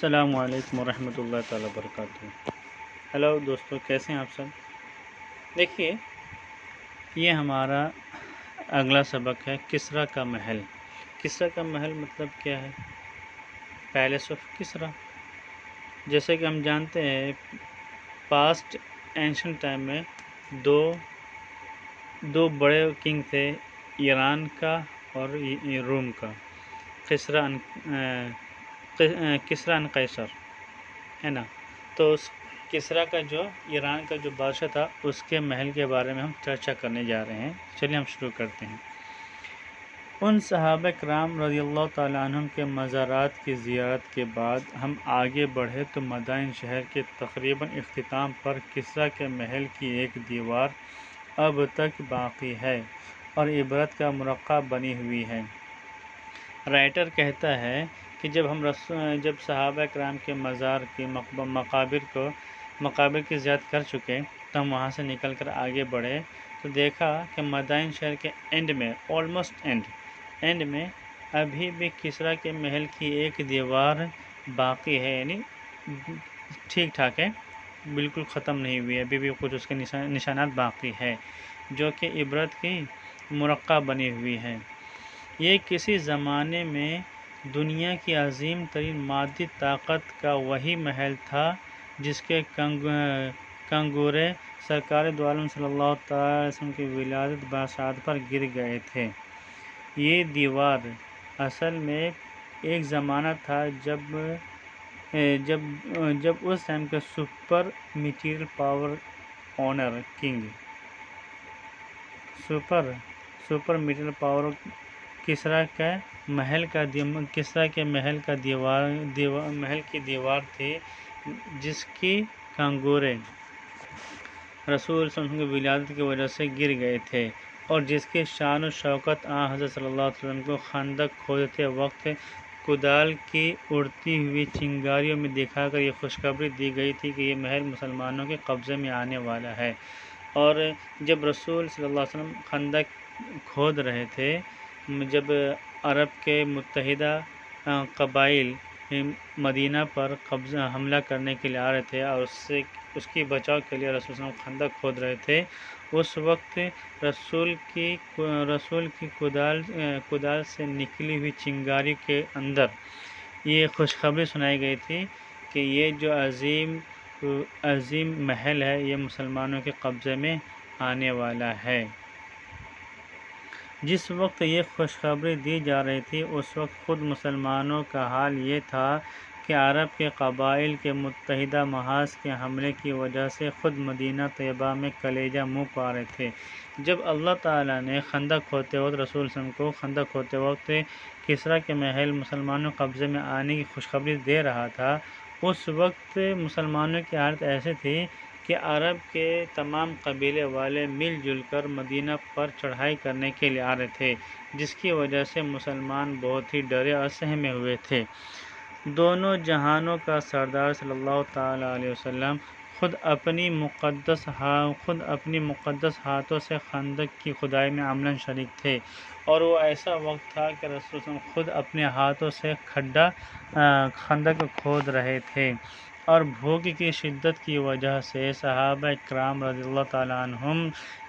السلام علیکم ورحمۃ اللہ تعالیٰ وبرکاتہ۔ ہیلو دوستو، کیسے ہیں آپ سب؟ دیکھیے، یہ ہمارا اگلا سبق ہے کسریٰ کا محل۔ کسریٰ کا محل مطلب کیا ہے؟ پیلس آف کسریٰ۔ جیسے کہ ہم جانتے ہیں پاسٹ اینشنٹ ٹائم میں دو بڑے کنگ تھے، ایران کا اور روم کا، کسریٰ اینڈ قیصر، ہے نا۔ تو اس کسریٰ کا جو ایران کا جو بادشاہ تھا، اس کے محل کے بارے میں ہم چرچا کرنے جا رہے ہیں۔ چلیے ہم شروع کرتے ہیں۔ ان صحابہ کرام رضی اللہ تعالیٰ عنہم کے مزارات کی زیارت کے بعد ہم آگے بڑھے تو مدائن شہر کے تقریباً اختتام پر کسریٰ کے محل کی ایک دیوار اب تک باقی ہے اور عبرت کا مرقع بنی ہوئی ہے۔ رائٹر کہتا ہے کہ جب صحابہ کرام کے مزار کی مقابر کی زیارت کر چکے تو ہم وہاں سے نکل کر آگے بڑھے تو دیکھا کہ مدائن شہر کے اینڈ میں آلموسٹ اینڈ میں ابھی بھی کسریٰ کے محل کی ایک دیوار باقی ہے، یعنی ٹھیک ٹھاک ہے، بالکل ختم نہیں ہوئی ہے، ابھی بھی کچھ اس کے نشانات باقی ہے جو کہ عبرت کی مرقع بنی ہوئی ہے۔ یہ کسی زمانے میں دنیا کی عظیم ترین مادی طاقت کا وہی محل تھا جس کے کنگورے سرکار دو عالم صلی اللہ تعالی علیہ وسلم کی ولادت باسعادت پر گر گئے تھے۔ یہ دیوار اصل میں ایک زمانہ تھا جب اس ٹائم کے super material power owner king super material power کسریٰ کے محل کی دیوار تھی جس کی کنگورے رسول صلی اللہ علیہ وسلم کی ولادت کی وجہ سے گر گئے تھے اور جس کی شان و شوکت حضرت صلی اللہ علیہ وسلم کو خندق کھودتے وقت کدال کی اڑتی ہوئی چنگاریوں میں دکھا کر یہ خوشخبری دی گئی تھی کہ یہ محل مسلمانوں کے قبضے میں آنے والا ہے۔ اور جب رسول صلی اللہ علیہ وسلم خندق کھود رہے تھے، جب عرب کے متحدہ قبائل مدینہ پر حملہ کرنے کے لیے آ رہے تھے اور اس کی بچاؤ کے لیے رسول صلی اللہ علیہ وسلم خندق کھود رہے تھے، اس وقت رسول کی کدال سے نکلی ہوئی چنگاری کے اندر یہ خوشخبری سنائی گئی تھی کہ یہ جو عظیم محل ہے یہ مسلمانوں کے قبضے میں آنے والا ہے۔ جس وقت یہ خوشخبری دی جا رہی تھی اس وقت خود مسلمانوں کا حال یہ تھا کہ عرب کے قبائل کے متحدہ محاذ کے حملے کی وجہ سے خود مدینہ طیبہ میں کلیجہ منہ پا رہے تھے۔ جب اللہ تعالیٰ نے خندق کھودتے وقت رسول صلی اللہ علیہ وسلم کو خندق کھودتے وقت کسریٰ کے محل مسلمانوں قبضے میں آنے کی خوشخبری دے رہا تھا، اس وقت مسلمانوں کی حالت ایسی تھی کہ عرب کے تمام قبیلے والے مل جل کر مدینہ پر چڑھائی کرنے کے لیے آ رہے تھے، جس کی وجہ سے مسلمان بہت ہی ڈرے اور سہمے ہوئے تھے۔ دونوں جہانوں کا سردار صلی اللہ تعالی علیہ وسلم خود اپنی مقدس ہاتھوں سے خندق کی کھدائی میں عملاً شریک تھے، اور وہ ایسا وقت تھا کہ رسول صلی اللہ علیہ وسلم خود اپنے ہاتھوں سے خندق کھود رہے تھے، اور بھوک کی شدت کی وجہ سے صحابہ کرام رضی اللہ تعالیٰ عنہم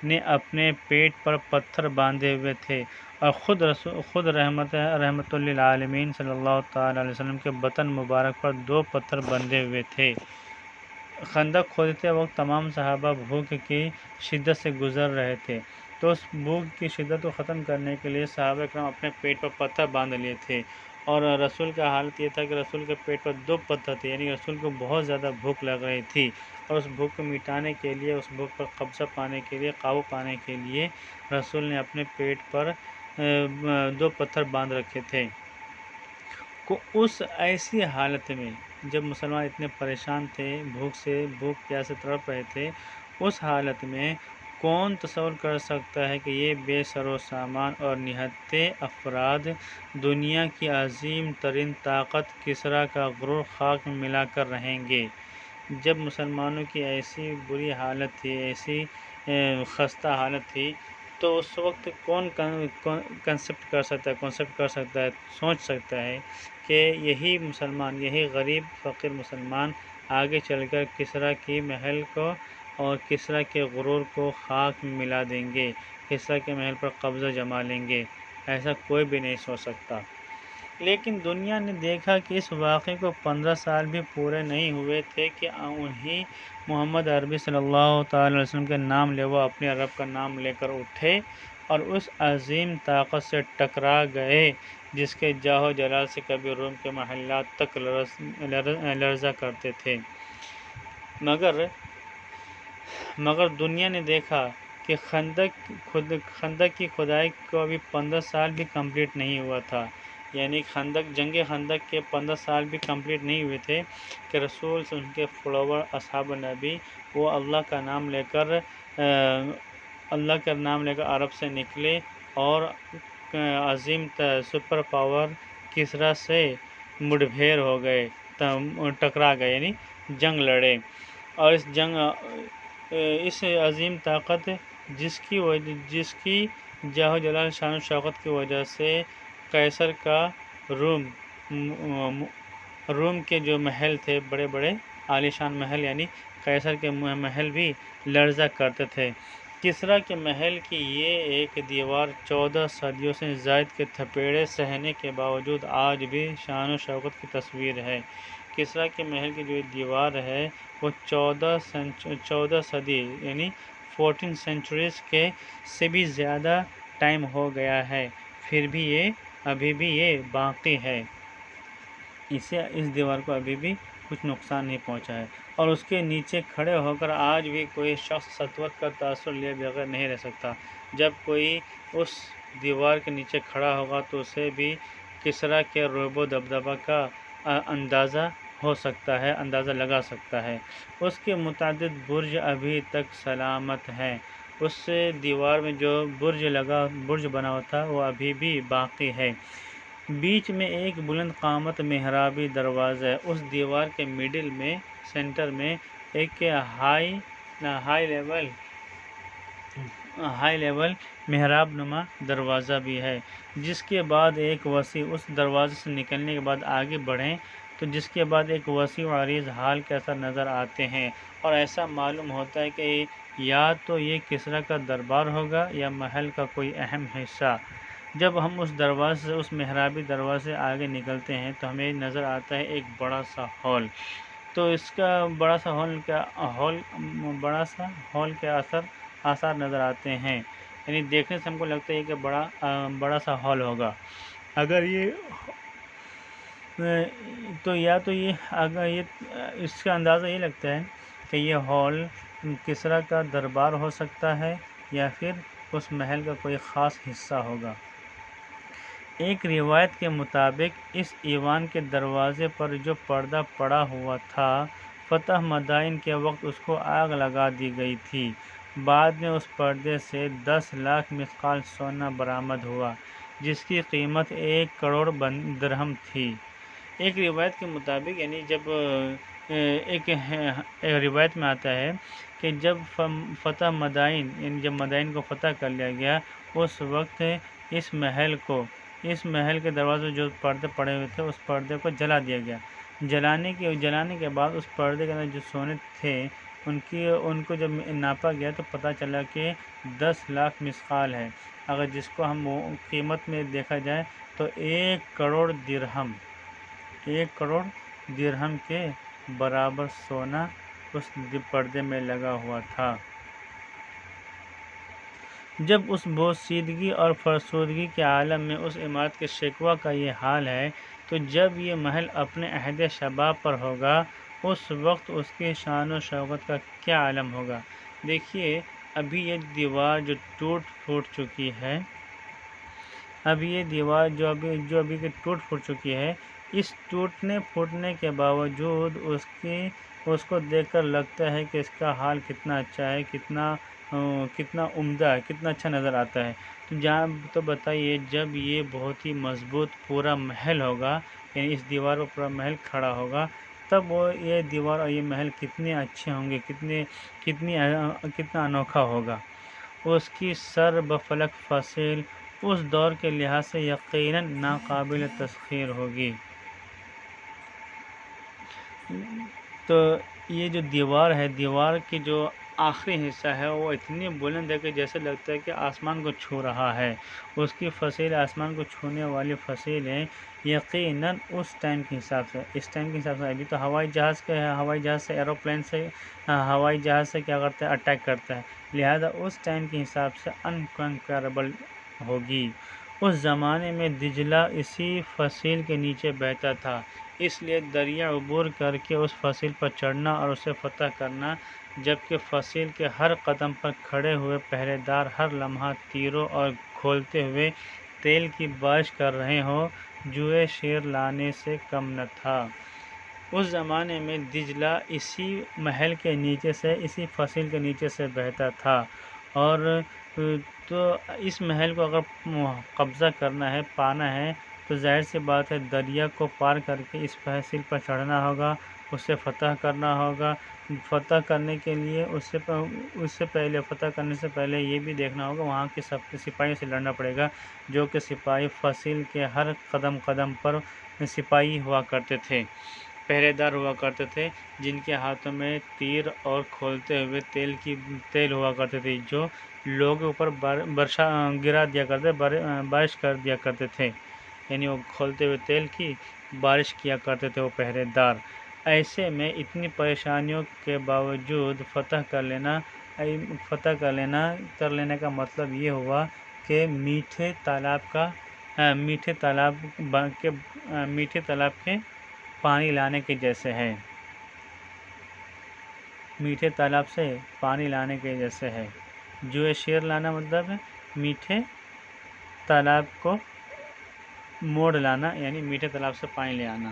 نے اپنے پیٹ پر پتھر باندھے ہوئے تھے، اور خود رحمت للعالمین صلی اللہ تعالیٰ علیہ وسلم کے بطن مبارک پر 2 پتھر بندھے ہوئے تھے۔ خندق کھودتے وقت تمام صحابہ بھوک کی شدت سے گزر رہے تھے، تو اس بھوک کی شدت کو ختم کرنے کے لیے صحابہ کرام اپنے پیٹ پر پتھر باندھ لیے تھے، اور رسول کا حالت یہ تھا کہ رسول کے پیٹ پر 2 پتھر تھے، یعنی رسول کو بہت زیادہ بھوک لگ رہی تھی، اور اس بھوک کو مٹانے کے لیے، اس بھوک پر قبضہ پانے کے لیے، قابو پانے کے لیے رسول نے اپنے پیٹ پر 2 پتھر باندھ رکھے تھے۔ اس ایسی حالت میں جب مسلمان اتنے پریشان تھے، بھوک پیاس سے تڑپ رہے تھے، اس حالت میں کون تصور کر سکتا ہے کہ یہ بے سر و سامان اور نہتے افراد دنیا کی عظیم ترین طاقت کسریٰ کا غرور خاک میں ملا کر رہیں گے؟ جب مسلمانوں کی ایسی بری حالت تھی، ایسی خستہ حالت تھی، تو اس وقت کون کنسیپٹ کر سکتا ہے، سوچ سکتا ہے کہ یہی مسلمان، یہی غریب فقیر مسلمان آگے چل کر کسریٰ کی محل کو اور کسریٰ کے غرور کو خاک میں ملا دیں گے، کسریٰ کے محل پر قبضہ جما لیں گے، ایسا کوئی بھی نہیں سوچ سکتا۔ لیکن دنیا نے دیکھا کہ اس واقعے کو 15 سال بھی پورے نہیں ہوئے تھے کہ انہیں محمد عربی صلی اللہ تعالی علیہ وسلم کے نام لے وہ اپنے رب کا نام لے کر اٹھے اور اس عظیم طاقت سے ٹکرا گئے جس کے جاہ و جلال سے کبھی روم کے محلات تک لرزا کرتے تھے۔ مگر دنیا نے دیکھا کہ خندق کی کھدائی کو ابھی 15 سال بھی کمپلیٹ نہیں ہوا تھا، یعنی جنگ خندق کے 15 سال بھی کمپلیٹ نہیں ہوئے تھے کہ رسول سے ان کے فالوور اصحاب نبی وہ اللہ کا نام لے کر عرب سے نکلے اور عظیم سپر پاور کسریٰ سے مڈبھیر ہو گئے، ٹکرا گئے، یعنی جنگ لڑے۔ اور اس عظیم طاقت جس کی جاہ و جلال شان و شوکت کی وجہ سے قیصر کا روم کے جو محل تھے، بڑے بڑے عالیشان محل، یعنی قیصر کے محل بھی لرزا کرتے تھے۔ کسریٰ کے محل کی یہ ایک دیوار 14 صدیوں سے زائد کے تھپیڑے سہنے کے باوجود آج بھی شان و شوکت کی تصویر ہے۔ کسریٰ کے محل کی جو دیوار ہے وہ 14 صدی یعنی 14 سینچریز کے سے بھی زیادہ ٹائم ہو گیا ہے، پھر بھی ابھی بھی یہ باقی ہے، اس دیوار کو ابھی بھی کچھ نقصان نہیں پہنچا ہے، اور اس کے نیچے کھڑے ہو کر آج بھی کوئی شخص سطوت کا تاثر لیے بغیر نہیں رہ سکتا۔ جب کوئی اس دیوار کے نیچے کھڑا ہوگا تو اسے بھی کسریٰ کے رعب و دبدبہ کا اندازہ لگا سکتا ہے۔ اس کے متعدد برج ابھی تک سلامت ہیں، اس دیوار میں جو برج بنا ہوا تھا وہ ابھی بھی باقی ہے۔ بیچ میں ایک بلند قامت محرابی دروازہ ہے، اس دیوار کے مڈل میں سینٹر میں ایک ہائی لیول محراب نما دروازہ بھی ہے، جس کے بعد ایک وسیع اس دروازے سے نکلنے کے بعد آگے بڑھیں تو جس کے بعد ایک وسیع و عریض ہال کے اثر نظر آتے ہیں، اور ایسا معلوم ہوتا ہے کہ یا تو یہ کسریٰ کا دربار ہوگا یا محل کا کوئی اہم حصہ۔ جب ہم اس محرابی دروازے سے آگے نکلتے ہیں تو ہمیں نظر آتا ہے ایک بڑا سا ہال، تو اس کا بڑا سا ہال کے آثار نظر آتے ہیں، یعنی دیکھنے سے ہم کو لگتا ہے کہ بڑا سا ہال ہوگا۔ اگر یہ اس کا اندازہ یہ لگتا ہے کہ یہ ہال کسریٰ کا دربار ہو سکتا ہے یا پھر اس محل کا کوئی خاص حصہ ہوگا۔ ایک روایت کے مطابق اس ایوان کے دروازے پر جو پردہ پڑا ہوا تھا، فتح مدائن کے وقت اس کو آگ لگا دی گئی تھی۔ بعد میں اس پردے سے 10 لاکھ مثقال سونا برآمد ہوا، جس کی قیمت 1 کروڑ درہم تھی۔ ایک روایت کے مطابق یعنی جب ایک روایت میں آتا ہے کہ جب فتح مدائن یعنی جب مدائن کو فتح کر لیا گیا، اس وقت اس محل کے دروازے جو پردے پڑے ہوئے تھے اس پردے کو جلا دیا گیا۔ جلانے کے بعد اس پردے کے اندر جو سونے تھے ان کو جب ناپا گیا تو پتہ چلا کہ 10 لاکھ مثقال ہے۔ اگر جس کو ہم قیمت میں دیکھا جائے تو 1 کروڑ درہم کے برابر سونا اس پردے میں لگا ہوا تھا۔ جب اس بوسیدگی اور فرسودگی کے عالم میں اس عمارت کے شکوہ کا یہ حال ہے تو جب یہ محل اپنے عہد شباب پر ہوگا اس وقت اس کی شان و شوکت کا کیا عالم ہوگا۔ دیکھیے ابھی یہ دیوار جو ٹوٹ پھوٹ چکی ہے، اس ٹوٹنے پھوٹنے کے باوجود اس کو دیکھ کر لگتا ہے کہ اس کا حال کتنا اچھا ہے، کتنا عمدہ ہے، کتنا اچھا نظر آتا ہے۔ تو بتائیے جب یہ بہت ہی مضبوط پورا محل ہوگا، یعنی اس دیوار پر پورا محل کھڑا ہوگا، تب یہ دیوار اور یہ محل کتنے اچھے ہوں گے، کتنا انوکھا ہوگا۔ اس کی سر بفلک فصیل اس دور کے لحاظ سے یقیناً ناقابل تسخیر ہوگی۔ تو یہ جو دیوار ہے، دیوار کی جو آخری حصہ ہے وہ اتنی بلند ہے کہ جیسے لگتا ہے کہ آسمان کو چھو رہا ہے۔ اس کی فصیل آسمان کو چھونے والی فصیل ہے، یقیناً اس ٹائم کے حساب سے، اس ٹائم کے حساب سے ابھی تو ہوائی جہاز سے ایروپلین سے ہوائی جہاز سے کیا کرتا ہے، اٹیک کرتا ہے، لہذا اس ٹائم کے حساب سے انکنکربل ہوگی۔ اس زمانے میں دجلہ اسی فصیل کے نیچے بہتا تھا، اس لیے دریا عبور کر کے اس فصیل پر چڑھنا اور اسے فتح کرنا، جبکہ فصیل کے ہر قدم پر کھڑے ہوئے پہرے دار ہر لمحہ تیروں اور کھولتے ہوئے تیل کی بارش کر رہے ہوں، جوئے شیر لانے سے کم نہ تھا۔ اس زمانے میں دجلہ اسی محل کے نیچے سے، اسی فصیل کے نیچے سے بہتا تھا، اور تو اس محل کو اگر قبضہ کرنا ہے، پانا ہے، تو ظاہر سی بات ہے دریا کو پار کر کے اس فصیل پر چڑھنا ہوگا، اسے فتح کرنا ہوگا۔ فتح کرنے کے لیے اس سے پہلے، فتح کرنے سے پہلے یہ بھی دیکھنا ہوگا وہاں کے سب سپاہیوں سے لڑنا پڑے گا، جو کہ سپاہی فصیل کے ہر قدم قدم پر سپاہی ہوا کرتے تھے، پہرے دار ہوا کرتے تھے، جن کے ہاتھوں میں تیر اور کھولتے ہوئے تیل ہوا کرتے تھے، جو لوگوں کے اوپر گرا دیا کرتے، بارش کر دیا کرتے تھے، یعنی وہ کھولتے ہوئے تیل کی بارش کیا کرتے تھے وہ پہرے دار۔ ایسے میں اتنی پریشانیوں کے باوجود فتح کر لینے کا مطلب یہ ہوا کہ میٹھے تالاب کے پانی لانے کے جیسے ہے، میٹھے تالاب سے پانی لانے کے جیسے ہے۔ جو شیر لانا مطلب ہے میٹھے تالاب کو موڑ لانا، یعنی میٹھے تالاب سے پانی لے آنا۔